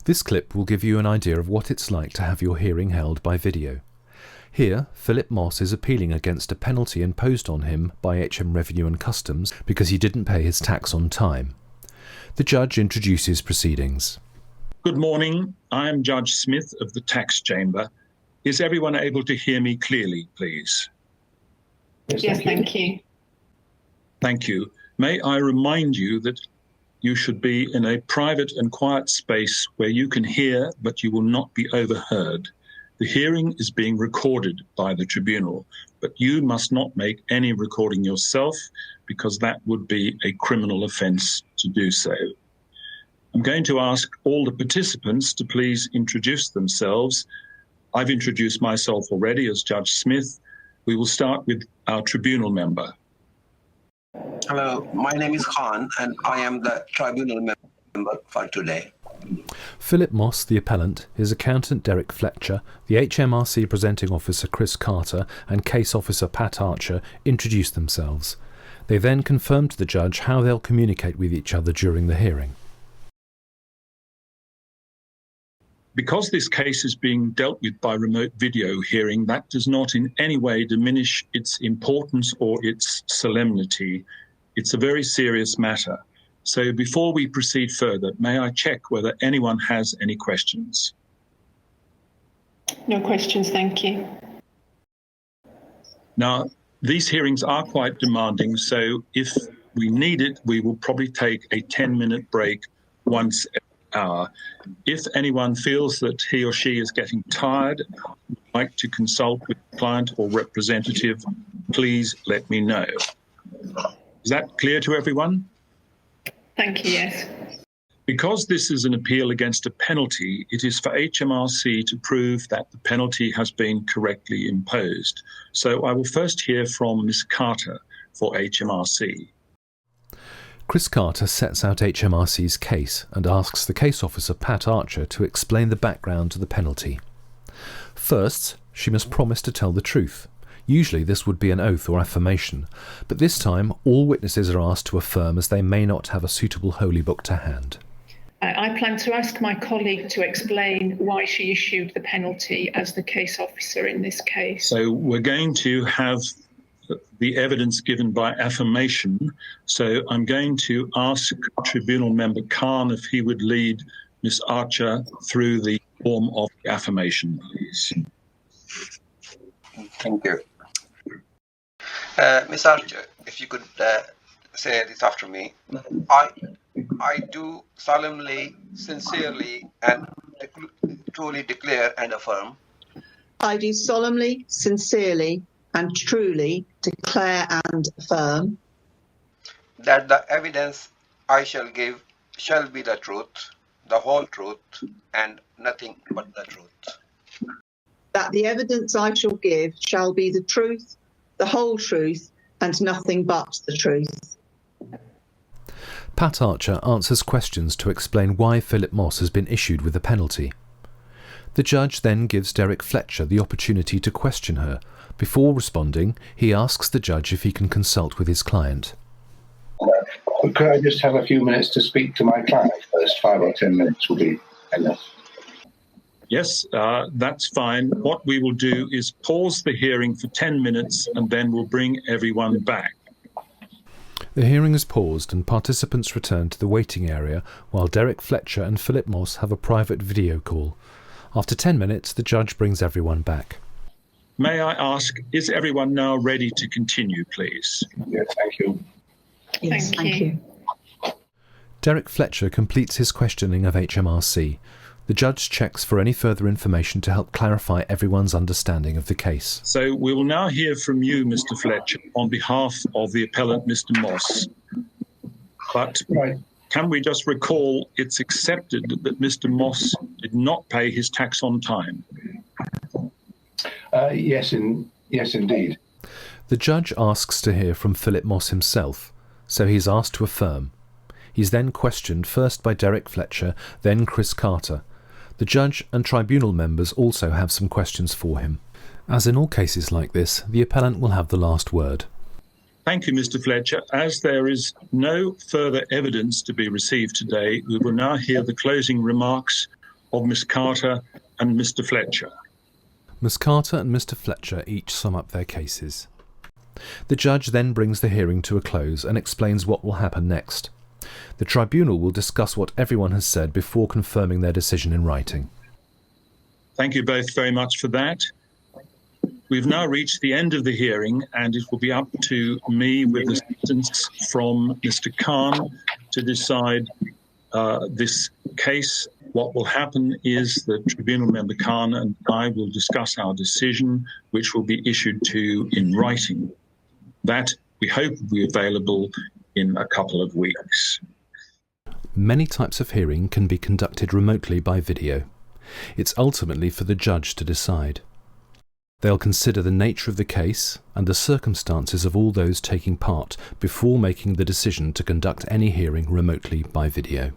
This clip will give you an idea of what it's like to have your hearing held by video. Here, Philip Moss is appealing against a penalty imposed on him by HM Revenue and Customs because he didn't pay his tax on time. The judge introduces proceedings. Good morning. I am Judge Smith of the Tax Chamber. Is everyone able to hear me clearly, please? Yes, thank you. Thank you. May I remind you that you should be in a private and quiet space where you can hear, but you will not be overheard. The hearing is being recorded by the tribunal, but you must not make any recording yourself because that would be a criminal offence to do so. I'm going to ask all the participants to please introduce themselves. I've introduced myself already as Judge Smith. We will start with our tribunal member. Hello, my name is Khan and I am the tribunal member for today. Philip Moss, the appellant, his accountant Derek Fletcher, the HMRC presenting officer Chris Carter and case officer Pat Archer introduced themselves. They then confirmed to the judge how they'll communicate with each other during the hearing. Because this case is being dealt with by remote video hearing, that does not in any way diminish its importance or its solemnity. It's a very serious matter. So before we proceed further, may I check whether anyone has any questions? No questions, thank you. Now, these hearings are quite demanding, so if we need it, we will probably take a 10-minute break once every hour. If anyone feels that he or she is getting tired, would like to consult with the client or representative, please let me know. Is that clear to everyone? Thank you, yes. Because this is an appeal against a penalty, it is for HMRC to prove that the penalty has been correctly imposed. So I will first hear from Ms. Carter for HMRC. Chris Carter sets out HMRC's case and asks the case officer Pat Archer to explain the background to the penalty. First, she must promise to tell the truth. Usually this would be an oath or affirmation, but this time all witnesses are asked to affirm as they may not have a suitable holy book to hand. I plan to ask my colleague to explain why she issued the penalty as the case officer in this case. So we're going to have the evidence given by affirmation. So I'm going to ask Tribunal Member Khan if he would lead Ms. Archer through the form of affirmation, please. Thank you. Ms. Archer, if you could say this after me. I do solemnly, sincerely, and truly declare and affirm. I do solemnly, sincerely, and truly declare and affirm that the evidence I shall give shall be the truth, the whole truth, and nothing but the truth. that the evidence I shall give shall be the truth, the whole truth, and nothing but the truth. Pat Archer answers questions to explain why Philip Moss has been issued with a penalty. The judge then gives Derek Fletcher the opportunity to question her. Before responding, he asks the judge if he can consult with his client. Could I just have a few minutes to speak to my client first? 5 or 10 minutes will be enough. Yes, that's fine. What we will do is pause the hearing for 10 minutes and then we'll bring everyone back. The hearing is paused and participants return to the waiting area while Derek Fletcher and Philip Moss have a private video call. After 10 minutes, the judge brings everyone back. May I ask, is everyone now ready to continue, please? Yes, thank you. Yes, thank you. Derek Fletcher completes his questioning of HMRC. The judge checks for any further information to help clarify everyone's understanding of the case. So we will now hear from you, Mr. Fletcher, on behalf of the appellant, Mr. Moss. But can we just recall it's accepted that Mr. Moss did not pay his tax on time? Yes, indeed. The judge asks to hear from Philip Moss himself, so he's asked to affirm. He's then questioned first by Derek Fletcher, then Chris Carter. The judge and tribunal members also have some questions for him. As in all cases like this, the appellant will have the last word. Thank you, Mr. Fletcher. As there is no further evidence to be received today, we will now hear the closing remarks of Miss Carter and Mr. Fletcher. Miss Carter and Mr. Fletcher each sum up their cases. The judge then brings the hearing to a close and explains what will happen next. The tribunal will discuss what everyone has said before confirming their decision in writing. Thank you both very much for that. We've now reached the end of the hearing, and it will be up to me, with assistance from Mr. Khan, to decide this case. What will happen is that Tribunal Member Khan and I will discuss our decision, which will be issued to you in writing. That, we hope, will be available in a couple of weeks. Many types of hearing can be conducted remotely by video. It's ultimately for the judge to decide. They'll consider the nature of the case and the circumstances of all those taking part before making the decision to conduct any hearing remotely by video.